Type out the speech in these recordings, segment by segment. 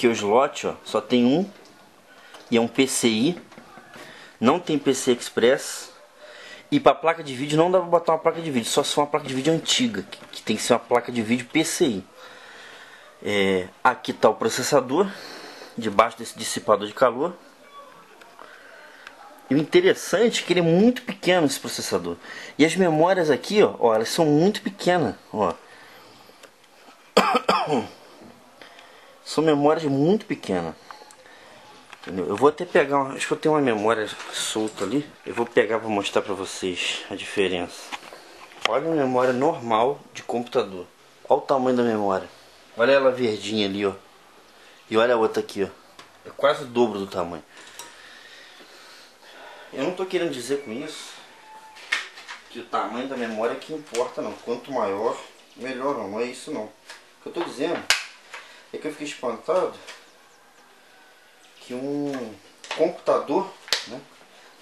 Aqui o slot, ó, só tem um. E é um PCI. Não tem PC Express. E para placa de vídeo não dá para botar uma placa de vídeo. Só se for uma placa de vídeo antiga. Que tem que ser uma placa de vídeo PCI. Aqui está o processador. Debaixo desse dissipador de calor. E o interessante é que ele é muito pequeno, esse processador. E as memórias aqui, ó, elas são muito pequenas, ó. São memórias muito pequenas. Entendeu? Eu vou até pegar, acho que eu tenho uma memória solta ali. Eu vou pegar para mostrar para vocês a diferença. Olha a memória normal de computador. Olha o tamanho da memória. Olha ela verdinha ali, ó. E olha a outra aqui, ó. É quase o dobro do tamanho. Eu não estou querendo dizer com isso que o tamanho da memória é que importa, não. Quanto maior, melhor. Não é isso, não. O que eu estou dizendo é que eu fiquei espantado que um computador, né,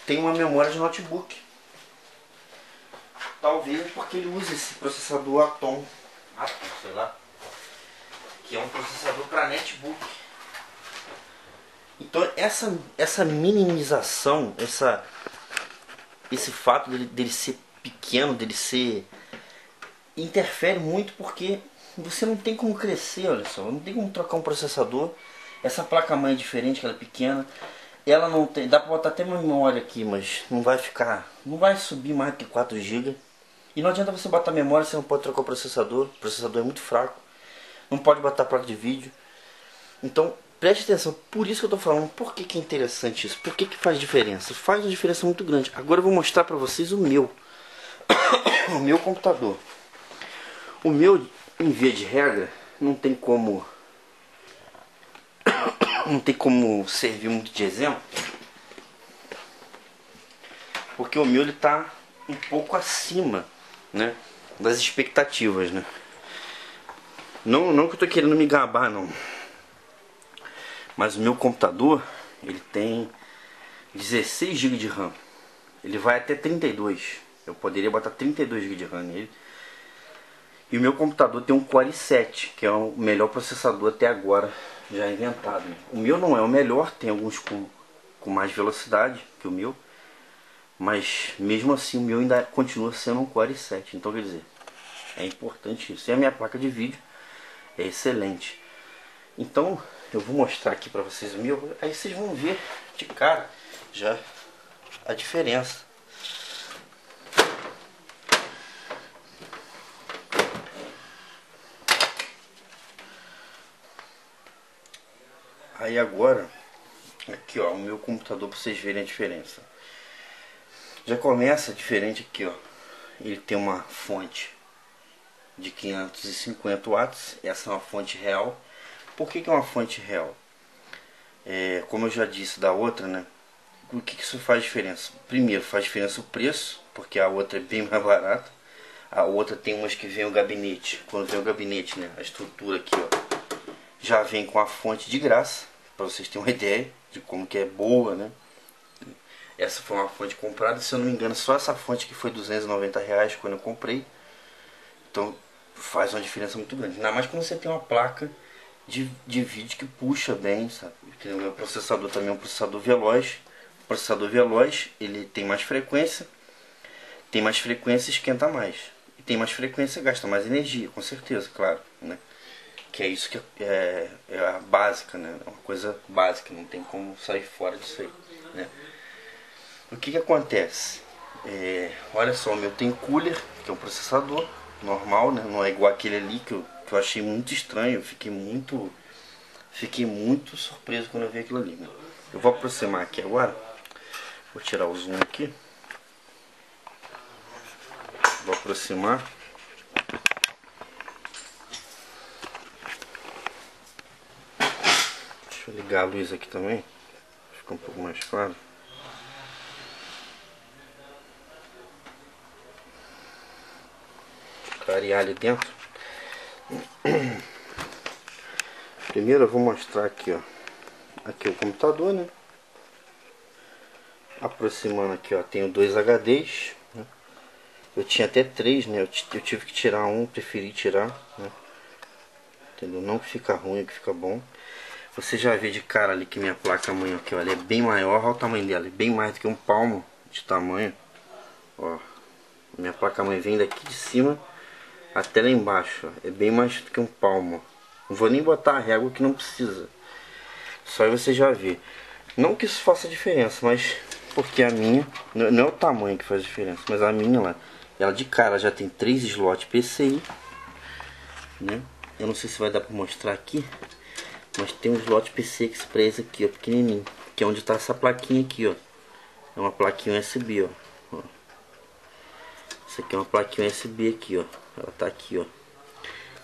tem uma memória de notebook. Talvez porque ele use esse processador Atom, sei lá, que é um processador para netbook. Então essa minimização, esse fato dele ser pequeno, interfere muito, porque você não tem como crescer, olha só, não tem como trocar um processador. Essa placa-mãe é diferente, que ela é pequena. Ela não tem, dá para botar até uma memória aqui, mas não vai subir mais que 4 GB. E não adianta você botar memória, você não pode trocar o processador é muito fraco. Não pode botar placa de vídeo. Então, preste atenção, por isso que eu estou falando, por que é interessante isso? Por que faz diferença? Faz uma diferença muito grande. Agora eu vou mostrar para vocês o meu. O meu computador. O meu, em via de regra, não tem como servir muito de exemplo. Porque o meu está um pouco acima, né, das expectativas, né? Não que eu estou querendo me gabar, não. Mas o meu computador, ele tem 16 GB de RAM. Ele vai até 32. Eu poderia botar 32 GB de RAM nele. E o meu computador tem um Core i7, que é o melhor processador até agora já inventado. O meu não é o melhor, tem alguns com mais velocidade que o meu. Mas mesmo assim o meu ainda continua sendo um Core i7. Então quer dizer, é importante isso. E a minha placa de vídeo é excelente. Então eu vou mostrar aqui para vocês o meu. Aí vocês vão ver de cara já a diferença. Aí agora, aqui ó, o meu computador, para vocês verem a diferença. Já começa diferente aqui ó. Ele tem uma fonte de 550 watts. Essa é uma fonte real. Por que é uma fonte real? Como eu já disse da outra, né? O que isso faz diferença? Primeiro, faz diferença o preço, porque a outra é bem mais barata. A outra tem umas que vem o gabinete. Quando vem o gabinete, né? A estrutura aqui ó, já vem com a fonte de graça, para vocês terem uma ideia de como que é boa, né? Essa foi uma fonte comprada, se eu não me engano, só essa fonte que foi R$290 quando eu comprei. Então faz uma diferença muito grande. Ainda mais quando você tem uma placa de vídeo que puxa bem, sabe? Porque o meu processador também é um processador veloz. O processador veloz, ele tem mais frequência. Tem mais frequência, esquenta mais. E tem mais frequência, gasta mais energia, com certeza, claro, né? Que é isso que é a básica, né? É uma coisa básica, não tem como sair fora disso aí, né? O que acontece? Olha só, o meu tem cooler, que é um processador normal, né? Não é igual aquele ali que eu achei muito estranho. Eu fiquei muito surpreso quando eu vi aquilo ali, né? Eu vou aproximar aqui agora. Vou tirar o zoom aqui. Vou aproximar. Deixa eu ligar a luz aqui também. Fica um pouco mais claro. Clarear ali dentro. Primeiro eu vou mostrar aqui, ó. Aqui o computador, né? Aproximando aqui, ó. Tenho 2 HDs, né? Eu tinha até 3, né? Eu tive que tirar um, preferi tirar, né? Entendeu? Não que fica ruim, que fica bom. Você já vê de cara ali que minha placa-mãe aqui, olha, é bem maior. Olha o tamanho dela, é bem mais do que um palmo de tamanho. Ó, minha placa-mãe vem daqui de cima até lá embaixo, ó. É bem mais do que um palmo. Não vou nem botar a régua que não precisa. Só aí você já vê. Não que isso faça diferença, mas porque a minha, não é o tamanho que faz diferença, mas a minha lá, ela de cara já tem 3 slots PCI, né? Eu não sei se vai dar pra mostrar aqui, mas tem um slot PCI Express aqui, ó, pequenininho, que é onde tá essa plaquinha aqui, ó. É uma plaquinha USB, ó. Essa aqui é uma plaquinha USB aqui, ó. Ela tá aqui, ó.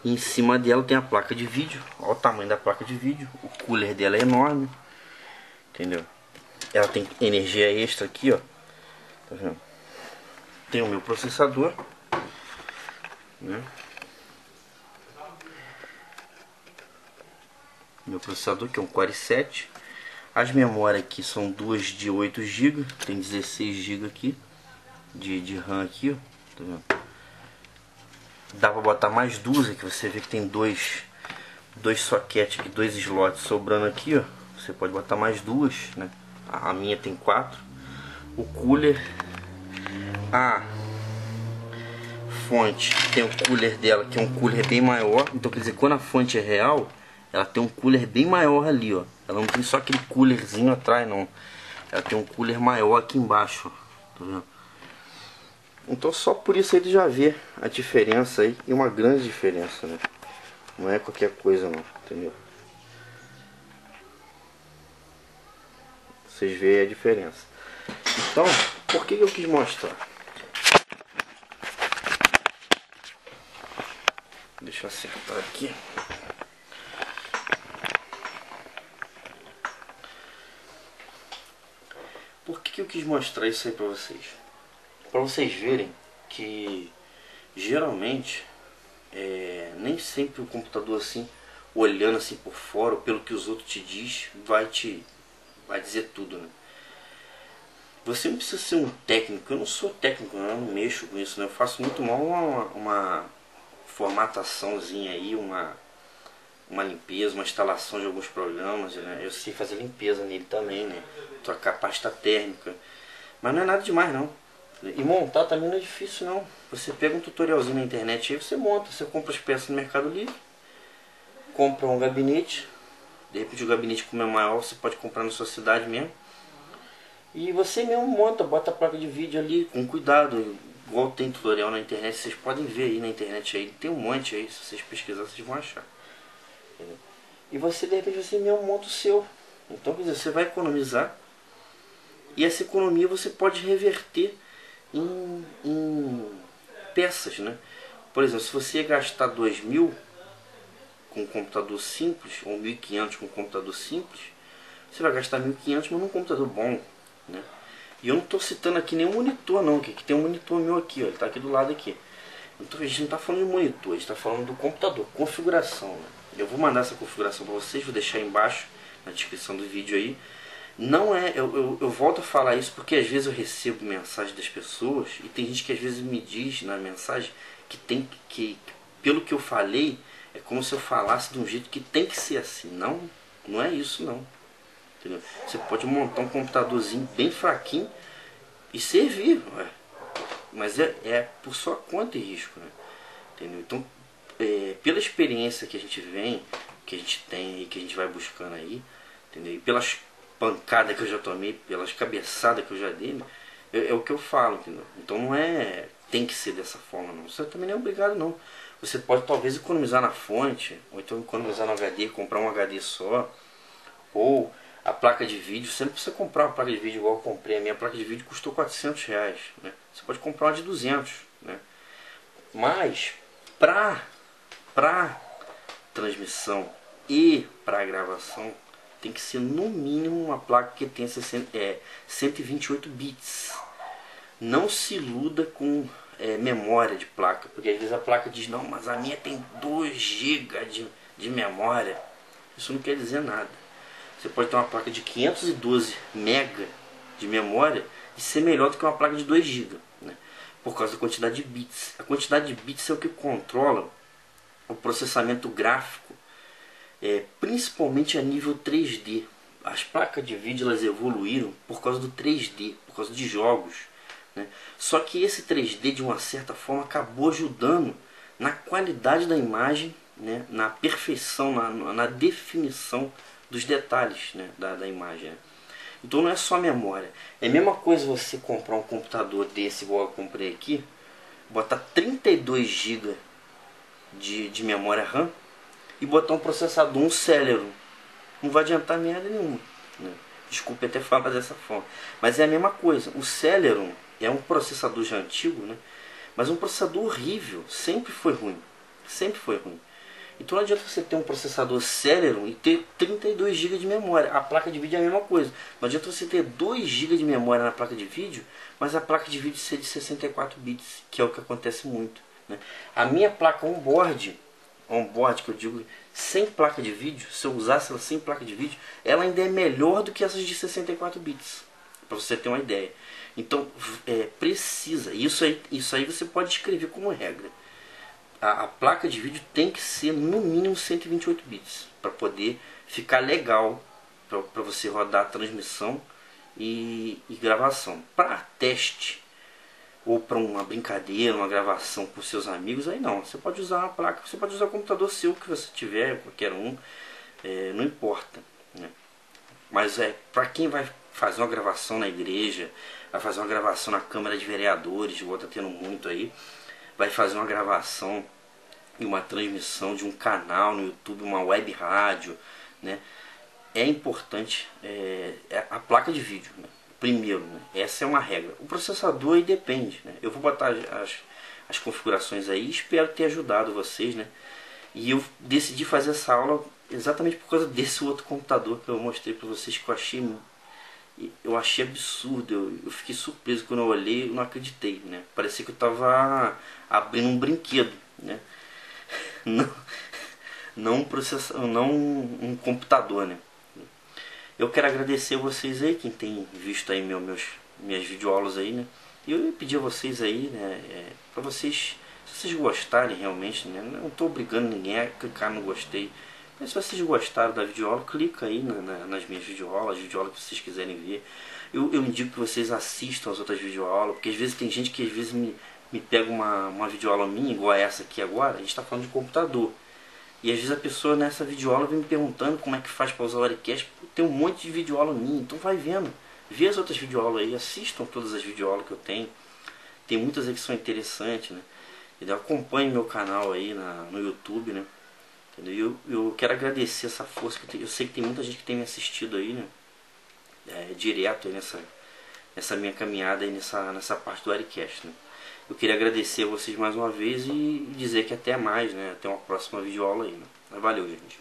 E em cima dela tem a placa de vídeo. Olha o tamanho da placa de vídeo. O cooler dela é enorme. Entendeu? Ela tem energia extra aqui, ó. Tá vendo? Tem o meu processador, né? Meu processador que é um Core i7. As memórias aqui são duas de 8 GB. Tem 16 GB aqui de RAM aqui, ó. Tá vendo? Dá pra botar mais duas aqui. Você vê que tem dois soquetes aqui, 2 slots sobrando aqui, ó. Você pode botar mais duas, né? A minha tem 4. O cooler, a fonte tem o cooler dela, que é um cooler bem maior. Então quer dizer, quando a fonte é real, ela tem um cooler bem maior ali, ó. Ela não tem só aquele coolerzinho atrás, não. Ela tem um cooler maior aqui embaixo, ó. Tá vendo? Então só por isso ele já vê a diferença aí, e uma grande diferença, né? Não é qualquer coisa não, entendeu? Vocês veem a diferença. Então, por que eu quis mostrar? Deixa eu acertar aqui. Por que eu quis mostrar isso aí pra vocês? Pra vocês verem que geralmente nem sempre o computador assim, olhando assim por fora, ou pelo que os outros te diz, vai dizer tudo, né? Você não precisa ser um técnico. Eu não sou técnico, eu não mexo com isso, né? Eu faço muito mal uma formataçãozinha aí, uma limpeza, uma instalação de alguns programas, né? Eu sei fazer limpeza nele também, né? Trocar pasta térmica, mas não é nada demais não. E montar também não é difícil não. Você pega um tutorialzinho na internet aí, você monta, você compra as peças no Mercado Livre, compra um gabinete, de repente o gabinete como é maior, você pode comprar na sua cidade mesmo. E você mesmo monta, bota a placa de vídeo ali com cuidado, igual tem tutorial na internet, vocês podem ver aí na internet aí, tem um monte aí, se vocês pesquisarem vocês vão achar. Entendeu? E você de repente você mesmo monta o seu. Então quer dizer, você vai economizar, e essa economia você pode reverter em peças, né? Por exemplo, se você gastar 2.000 com um computador simples, ou 1.500 com um computador simples, você vai gastar 1.500 mas num computador bom, né? E eu não estou citando aqui nenhum monitor não, que tem um monitor meu aqui, ó, ele está aqui do lado aqui. Então a gente não está falando de monitor, a gente está falando do computador, configuração, né? Eu vou mandar essa configuração para vocês, vou deixar aí embaixo na descrição do vídeo aí. Não é, eu volto a falar isso porque às vezes eu recebo mensagem das pessoas e tem gente que às vezes me diz na mensagem que tem que pelo que eu falei, é como se eu falasse de um jeito que tem que ser assim. Não, não é isso não. Entendeu? Você pode montar um computadorzinho bem fraquinho e servir, ué. Mas é por sua conta e risco, né? Entendeu? Então, pela experiência que a gente vem, que a gente tem e que a gente vai buscando aí, entendeu? E pelas pancadas que eu já tomei, pelas cabeçadas que eu já dei, né? É o que eu falo, entendeu? Então não é tem que ser dessa forma não. Você também não é obrigado não. Você pode talvez economizar na fonte, ou então economizar no HD, comprar um HD só, ou a placa de vídeo. Você não precisa comprar uma placa de vídeo igual eu comprei. A minha placa de vídeo custou R$400, né? Você pode comprar uma de 200, né? Mas para transmissão e para gravação tem que ser no mínimo uma placa que tenha 128 bits. Não se iluda com memória de placa, porque às vezes a placa diz não, mas a minha tem 2 GB de memória. Isso não quer dizer nada. Você pode ter uma placa de 512 MB de memória e ser melhor do que uma placa de 2 GB, né? Por causa da quantidade de bits. A quantidade de bits é o que controla o processamento gráfico principalmente a nível 3D. As placas de vídeo elas evoluíram por causa do 3D, por causa de jogos, né? Só que esse 3D de uma certa forma acabou ajudando na qualidade da imagem, né? Na perfeição, na definição dos detalhes, né? da imagem, né? Então não é só memória. É a mesma coisa você comprar um computador desse igual eu comprei aqui, botar 32 GB de memória RAM e botar um processador, um Celeron. Não vai adiantar merda nenhuma, né? Desculpe até falar dessa forma, mas é a mesma coisa. O Celeron é um processador já antigo, né? Mas um processador horrível, sempre foi ruim, sempre foi ruim. Então não adianta você ter um processador Celeron e ter 32 GB de memória. A placa de vídeo é a mesma coisa. Não adianta você ter 2 GB de memória na placa de vídeo, mas a placa de vídeo ser de 64 bits, que é o que acontece muito, né? A minha placa onboard que eu digo, sem placa de vídeo, se eu usasse ela sem placa de vídeo, ela ainda é melhor do que essas de 64 bits, para você ter uma ideia. Então precisa, isso aí você pode escrever como regra. A placa de vídeo tem que ser no mínimo 128 bits para poder ficar legal para você rodar a transmissão e gravação. Para teste ou para uma brincadeira, uma gravação com seus amigos, aí não, você pode usar uma placa, você pode usar o computador seu que você tiver, qualquer um, não importa, né? Mas para quem vai fazer uma gravação na igreja, vai fazer uma gravação na Câmara de Vereadores, igual tá tendo muito aí, vai fazer uma gravação e uma transmissão de um canal no YouTube, uma web rádio, né? É importante a placa de vídeo, né? Primeiro, né? Essa é uma regra. O processador aí depende, né? Eu vou botar as configurações aí, espero ter ajudado vocês, né? E eu decidi fazer essa aula exatamente por causa desse outro computador que eu mostrei para vocês, que eu achei absurdo. Eu fiquei surpreso quando eu olhei, eu não acreditei, né? Parecia que eu estava abrindo um brinquedo, né? Não um computador, né? Eu quero agradecer a vocês aí, quem tem visto aí minhas videoaulas aí, né? E eu pedir a vocês aí, né? Para vocês, se vocês gostarem realmente, né? Não estou obrigando ninguém a clicar no gostei. Mas se vocês gostaram da videoaula, clica aí nas minhas videoaulas, que vocês quiserem ver. Eu indico que vocês assistam as outras videoaulas, porque às vezes tem gente que às vezes me pega uma videoaula minha, igual a essa aqui agora, a gente está falando de computador. E às vezes a pessoa nessa videoaula vem me perguntando como é que faz para usar o Auricast. Tem um monte de videoaula minha, então vai vendo. Vê as outras videoaulas aí, assistam todas as videoaulas que eu tenho. Tem muitas aí que são interessantes, né? Entendeu? Acompanhe meu canal aí no YouTube, né? Entendeu? Eu quero agradecer essa força que eu sei que tem muita gente que tem me assistido aí, né? Direto aí nessa minha caminhada aí nessa parte do Auricast, né? Eu queria agradecer a vocês mais uma vez e dizer que até mais, né? Até uma próxima videoaula aí, né? Valeu, gente.